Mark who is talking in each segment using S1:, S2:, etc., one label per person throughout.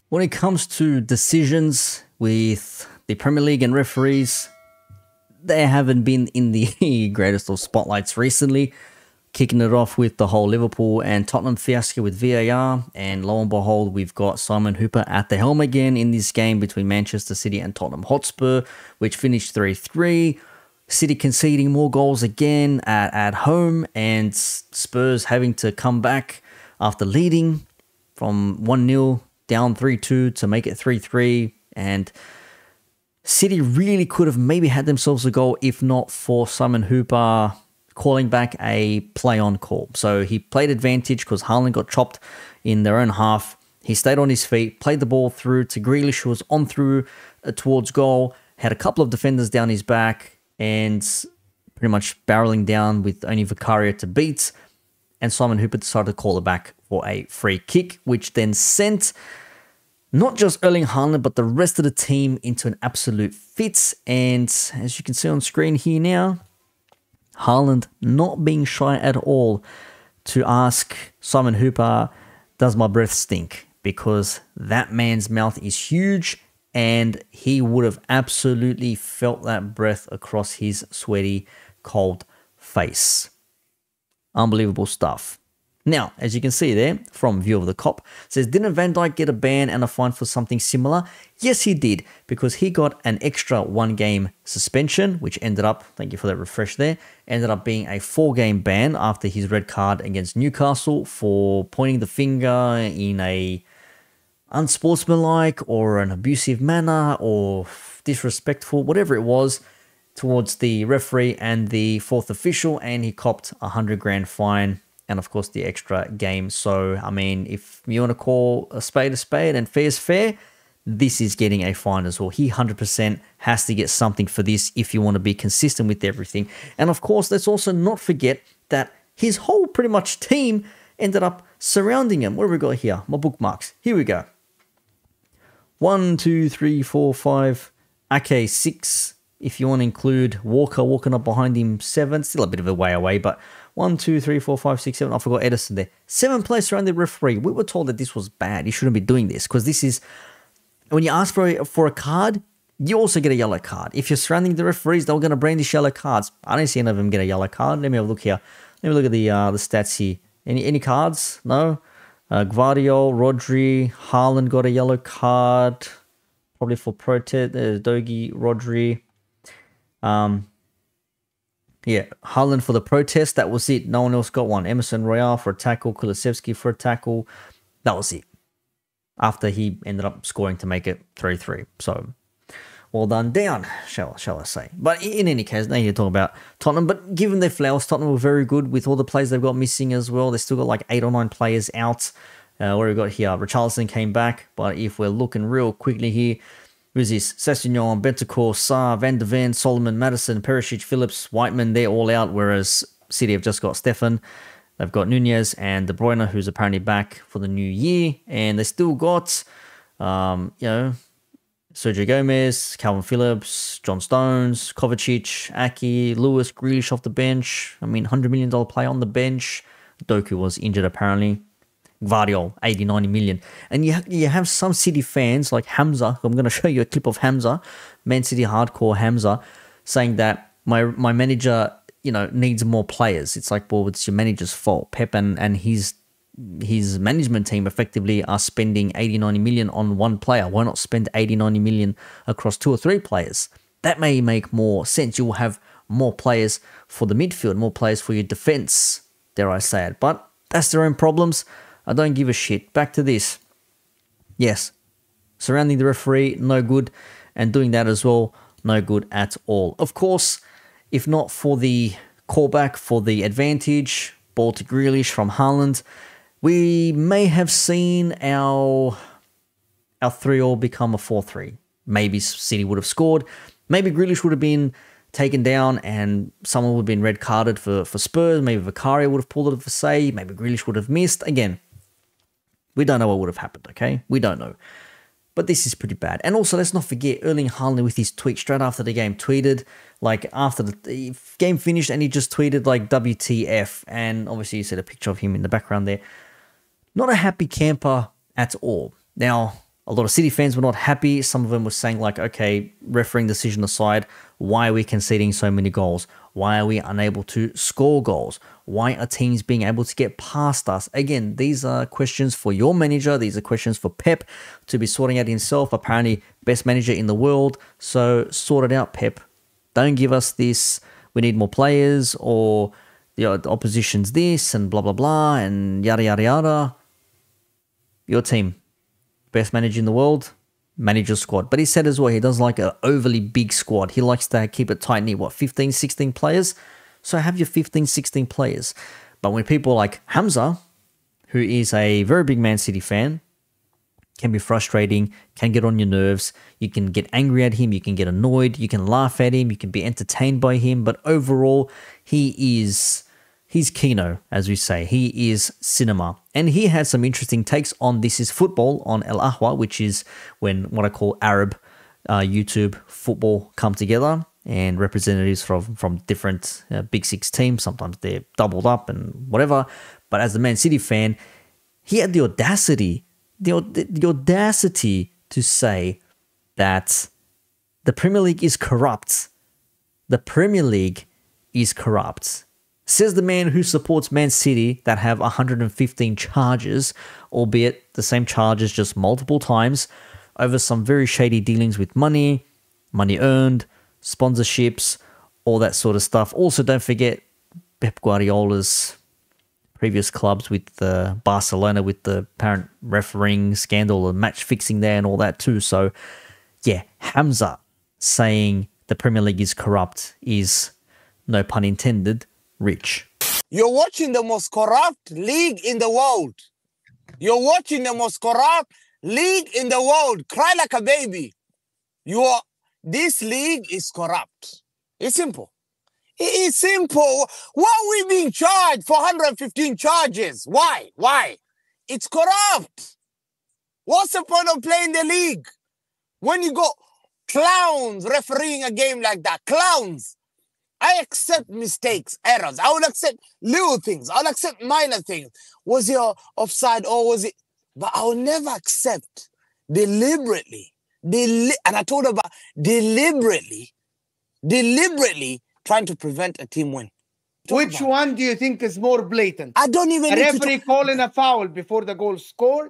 S1: When it comes to decisions with the Premier League and referees, they haven't been in the greatest of spotlights recently. Kicking it off with the whole Liverpool and Tottenham fiasco with VAR, and lo and behold, we've got Simon Hooper at the helm again in this game between Manchester City and Tottenham Hotspur, which finished 3-3. City conceding more goals again at home, and Spurs having to come back after leading from 1-0 down 3-2 to make it 3-3, and City really could have maybe had themselves a goal if not for Simon Hooper calling back a play-on call. So he played advantage because Haaland got chopped in their own half. He stayed on his feet, played the ball through to Grealish, who was on through towards goal, had a couple of defenders down his back, and pretty much barreling down with only Vicario to beat. And Simon Hooper decided to call it back for a free kick, which then sent not just Erling Haaland, but the rest of the team into an absolute fit. And as you can see on screen here now, Haaland not being shy at all to ask Simon Hooper, does my breath stink? Because that man's mouth is huge and he would have absolutely felt that breath across his sweaty, cold face. Unbelievable stuff. Now, as you can see there, from View of the Cop, says, didn't Van Dijk get a ban and a fine for something similar? Yes, he did, because he got an extra 1-game suspension, which ended up, thank you for that refresh there, ended up being a 4-game ban after his red card against Newcastle for pointing the finger in a unsportsmanlike or an abusive manner or disrespectful, whatever it was, towards the referee and the fourth official, and he copped a 100 grand fine. And of course, the extra game. So, I mean, if you want to call a spade and fair is fair, this is getting a fine as well. He 100% has to get something for this if you want to be consistent with everything. And of course, let's also not forget that his whole pretty much team ended up surrounding him. What have we got here? My bookmarks. Here we go. 1, 2, 3, 4, 5. Okay, 6. If you want to include Walker walking up behind him, 7. Still a bit of a way away, but 1, 2, 3, 4, 5, 6, 7. I forgot Edison there. 7 players around the referee. We were told that this was bad. You shouldn't be doing this because this is, when you ask for a card, you also get a yellow card. If you're surrounding the referees, they're going to brandish yellow cards. I don't see any of them get a yellow card. Let me have a look here. Let me look at the stats here. Any cards? No. Gvardiol, Rodri, Haaland got a yellow card. Probably for protest. There's Dogi, Rodri. Yeah, Haaland for the protest, that was it. No one else got one. Emerson Royale for a tackle, Kulusevski for a tackle. That was it. After he ended up scoring to make it 3-3. So, well done down, shall I say. But in any case, now you're talking about Tottenham. But given their flowers, Tottenham were very good with all the players they've got missing as well. They still got like 8 or 9 players out. What have we got here? Richarlison came back. But if we're looking real quickly here, who's this? Sessegnon, Bentancur, Sarr, Van de Ven, Solomon, Madison, Perisic, Phillips, Whiteman, they're all out, whereas City have just got Stefan. They've got Nunez and De Bruyne, who's apparently back for the new year. And they still got, Sergio Gomez, Calvin Phillips, John Stones, Kovacic, Aki, Lewis, Grealish off the bench. I mean, $100 million player on the bench. Doku was injured apparently. Gvardiol, 80, 90 million. And you have some City fans like Hamza, I'm going to show you a clip of Hamza, Man City hardcore Hamza, saying that my manager, needs more players. It's like, well, it's your manager's fault. Pep and his management team effectively are spending 80, 90 million on one player. Why not spend 80, 90 million across 2 or 3 players? That may make more sense. You will have more players for the midfield, more players for your defense, dare I say it. But that's their own problems. I don't give a shit. Back to this. Yes, surrounding the referee, no good. And doing that as well, no good at all. Of course, if not for the callback for the advantage, ball to Grealish from Haaland, we may have seen our 3-all become a 4-3. Maybe City would have scored. Maybe Grealish would have been taken down and someone would have been red carded for Spurs. Maybe Vicario would have pulled it for say. Maybe Grealish would have missed. Again, we don't know what would have happened, okay? We don't know. But this is pretty bad. And also, let's not forget, Erling Haaland with his tweet straight after the game tweeted, like, after the game finished, and he just tweeted, like, WTF. And obviously, you see a picture of him in the background there. Not a happy camper at all. Now, A lot of City fans were not happy. Some of them were saying like, okay, refereeing decision aside, why are we conceding so many goals? Why are we unable to score goals? Why are teams being able to get past us? Again, these are questions for your manager. These are questions for Pep to be sorting out himself. Apparently, best manager in the world. So sort it out, Pep. Don't give us this, we need more players, or the opposition's this, and blah, blah, blah, and yada, yada, yada. Your team. Best manager in the world, manage your squad. But he said as well, he doesn't like an overly big squad. He likes to keep it tight knit, 15, 16 players? So have your 15, 16 players. But when people like Hamza, who is a very big Man City fan, can be frustrating, can get on your nerves, you can get angry at him, you can get annoyed, you can laugh at him, you can be entertained by him, but overall, he's Kino, as we say. He is cinema. And he had some interesting takes on This Is Football on El Ahwa, which is when what I call Arab YouTube football come together, and representatives from different Big Six teams. Sometimes they're doubled up and whatever. But as a Man City fan, he had the audacity to say that the Premier League is corrupt. The Premier League is corrupt. Says the man who supports Man City that have 115 charges, albeit the same charges just multiple times, over some very shady dealings with money earned, sponsorships, all that sort of stuff. Also, don't forget Pep Guardiola's previous clubs with Barcelona, with the apparent refereeing scandal and match fixing there and all that too. So, yeah, Hamza saying the Premier League is corrupt is, no pun intended, rich.
S2: You're watching the most corrupt league in the world. You're watching the most corrupt league in the world. Cry like a baby. This league is corrupt. It's simple. It is simple. Why are we being charged for 115 charges? Why? It's corrupt. What's the point of playing the league when you got clowns refereeing a game like that? Clowns. I accept mistakes, errors. I will accept little things. I'll accept minor things. Was it offside or was it? But I will never accept deliberately. And I told her about deliberately trying to prevent a team win.
S3: Which one do you think is more blatant?
S2: I don't even
S3: a
S2: need
S3: referee calling a foul before the goal scored,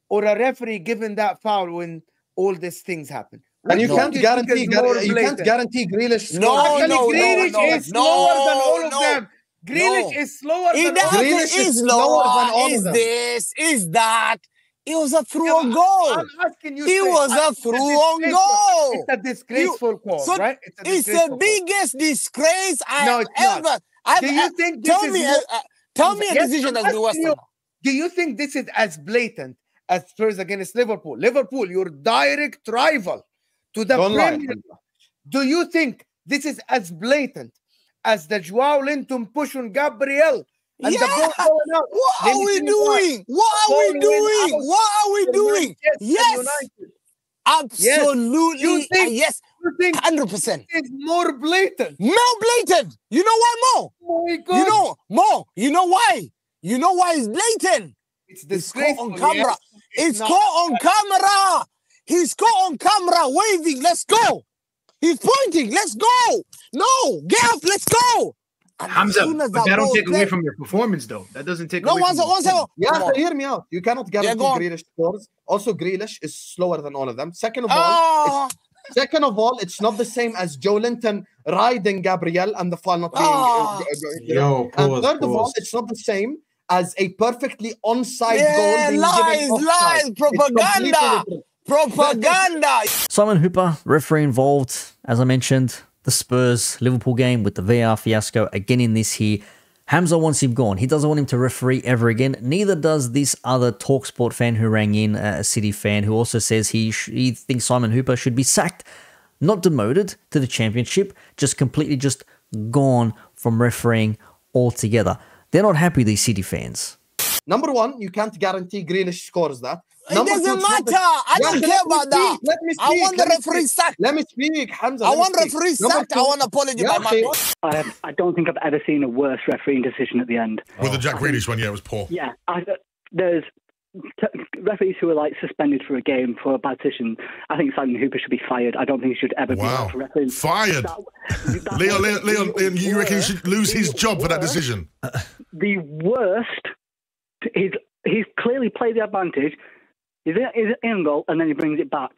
S3: or a referee giving that foul when all these things happen?
S4: And you can't guarantee Grealish.
S3: Grealish is slower than all of them. Grealish is slower than all of them.
S2: Grealish is slower than all of them. Is that? It was a through-on goal.
S3: I'm asking you.
S2: It was a through-on goal.
S3: It's a disgraceful call, right?
S2: It's the biggest disgrace I've ever.
S3: Do you think this is
S2: tell me a decision that's the worst.
S3: Do you think this is as blatant as Spurs against Liverpool? Liverpool, your direct rival to the Premier League. Do you think this is as blatant as the Joao Linton push on Gabriel? And the ball going out?
S2: What are we doing? What are we doing? Yes. Absolutely. Yes.
S3: You think
S2: 100%.
S3: It's more blatant.
S2: More blatant. You know why more?
S3: Oh my God.
S2: You know why? You know why it's blatant?
S3: It's caught
S2: on camera. It's caught on camera. He's caught on camera waving. Let's go. He's pointing. Let's go. No, get up. Let's go.
S5: Hamza, but that don't take away from your performance, though. That doesn't take away from
S2: one second.
S4: Yeah, hear me out. You cannot guarantee Grealish scores. Also, Grealish is slower than all of them. Second of all, it's not the same as Joe Linton riding Gabriel and the foul not being. And third of all, it's not the same as a perfectly onside goal being
S2: lies, propaganda.
S1: Simon Hooper, referee involved, as I mentioned. The Spurs Liverpool game with the VAR fiasco again in this here. Hamza wants him gone. He doesn't want him to referee ever again. Neither does this other TalkSport fan who rang in, a City fan, who also says he thinks Simon Hooper should be sacked. Not demoted to the championship, just completely just gone from refereeing altogether. They're not happy, these City fans.
S4: Number one, you can't guarantee Grealish scores that.
S2: It doesn't matter. I don't care about that.
S4: Let me speak.
S2: I want the referee sacked.
S4: Let me speak, Hamza.
S2: I want referee sacked. I want an apology by Monday.
S6: I don't think I've ever seen a worse refereeing decision at the end.
S7: With the Jack Grealish one, yeah, it was poor.
S6: Yeah, there's referees who are like suspended for a game for a bad decision, I think Simon Hooper should be fired. I don't think he should ever be allowed to referee.
S7: Fired. Leon, you reckon he should lose his job for that decision?
S6: The worst. He's clearly played the advantage. He's in goal, and then he brings it back.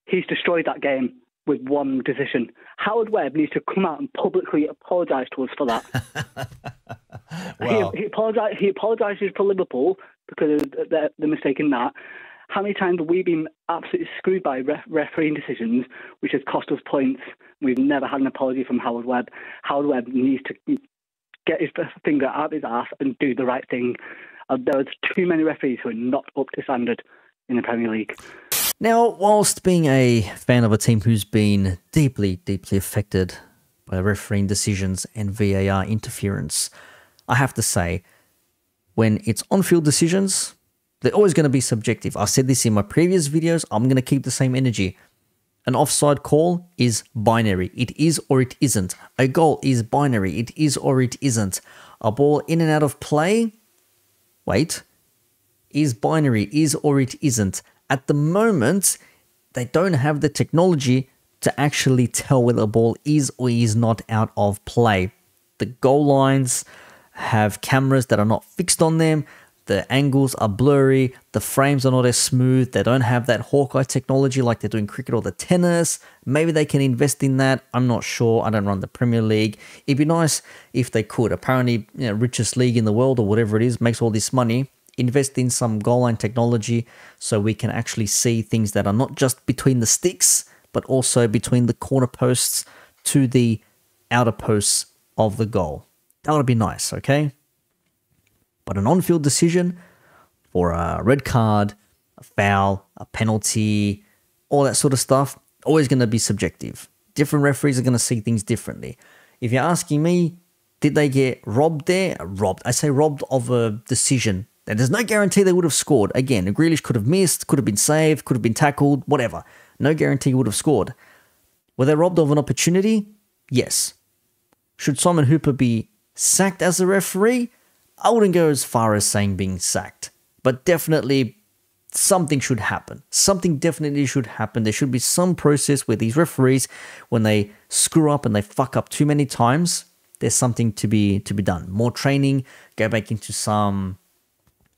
S6: He's destroyed that game with one decision. Howard Webb needs to come out and publicly apologise to us for that.
S1: Wow.
S6: He apologises for Liverpool because of the mistake in that. How many times have we been absolutely screwed by refereeing decisions, which has cost us points? We've never had an apology from Howard Webb. Howard Webb needs to get his finger out of his ass and do the right thing. There's too many referees who are not up to standard in the Premier League.
S1: Now, whilst being a fan of a team who's been deeply, deeply affected by refereeing decisions and VAR interference, I have to say, when it's on-field decisions, they're always going to be subjective. I said this in my previous videos. I'm going to keep the same energy. An offside call is binary. It is or it isn't. A goal is binary. It is or it isn't. A ball in and out of play, is binary. Is or it isn't. At the moment, they don't have the technology to actually tell whether a ball is or is not out of play. The goal lines have cameras that are not fixed on them. The angles are blurry. The frames are not as smooth. They don't have that Hawkeye technology like they do in cricket or the tennis. Maybe they can invest in that. I'm not sure. I don't run the Premier League. It'd be nice if they could. Apparently, richest league in the world or whatever it is makes all this money. Invest in some goal line technology so we can actually see things that are not just between the sticks, but also between the corner posts to the outer posts of the goal. That would be nice, okay? But an on-field decision for a red card, a foul, a penalty, all that sort of stuff, always going to be subjective. Different referees are going to see things differently. If you're asking me, did they get robbed there? Robbed. I say robbed of a decision. And there's no guarantee they would have scored. Again, Grealish could have missed, could have been saved, could have been tackled, whatever. No guarantee he would have scored. Were they robbed of an opportunity? Yes. Should Simon Hooper be sacked as a referee? I wouldn't go as far as saying being sacked. But definitely something should happen. Something definitely should happen. There should be some process where these referees, when they screw up and they fuck up too many times, there's something to be done. More training, go back into some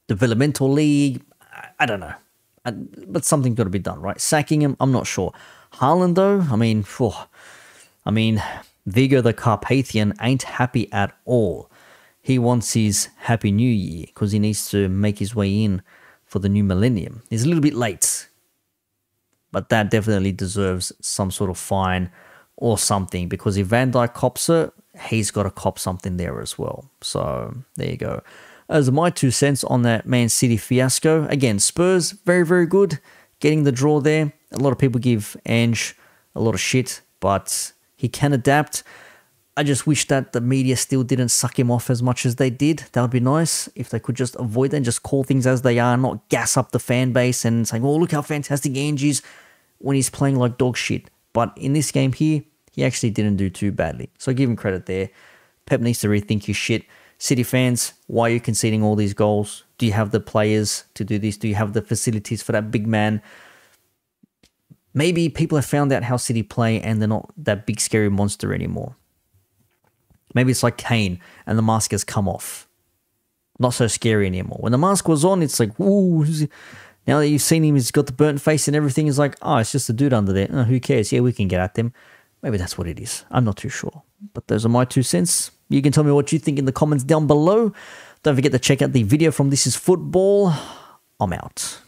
S1: developmental league, I don't know. But something's got to be done, right? Sacking him, I'm not sure. Haaland, though, I mean, Vigo the Carpathian ain't happy at all. He wants his Happy New Year because he needs to make his way in for the new millennium. He's a little bit late, but that definitely deserves some sort of fine or something, because if Van Dijk cops it, he's got to cop something there as well. So there you go. As my 2 cents on that Man City fiasco. Again, Spurs, very, very good. Getting the draw there. A lot of people give Ange a lot of shit, but he can adapt. I just wish that the media still didn't suck him off as much as they did. That would be nice if they could just avoid that and just call things as they are, not gas up the fan base and saying, oh, look how fantastic Ange is when he's playing like dog shit. But in this game here, he actually didn't do too badly. So give him credit there. Pep needs to rethink his shit. City fans, why are you conceding all these goals? Do you have the players to do this? Do you have the facilities for that big man? Maybe people have found out how City play and they're not that big scary monster anymore. Maybe it's like Kane and the mask has come off. Not so scary anymore. When the mask was on, it's like, ooh. Now that you've seen him, he's got the burnt face and everything. It's like, oh, it's just a dude under there. Oh, who cares? Yeah, we can get at them. Maybe that's what it is. I'm not too sure. But those are my 2 cents. You can tell me what you think in the comments down below. Don't forget to check out the video from This Is Football. I'm out.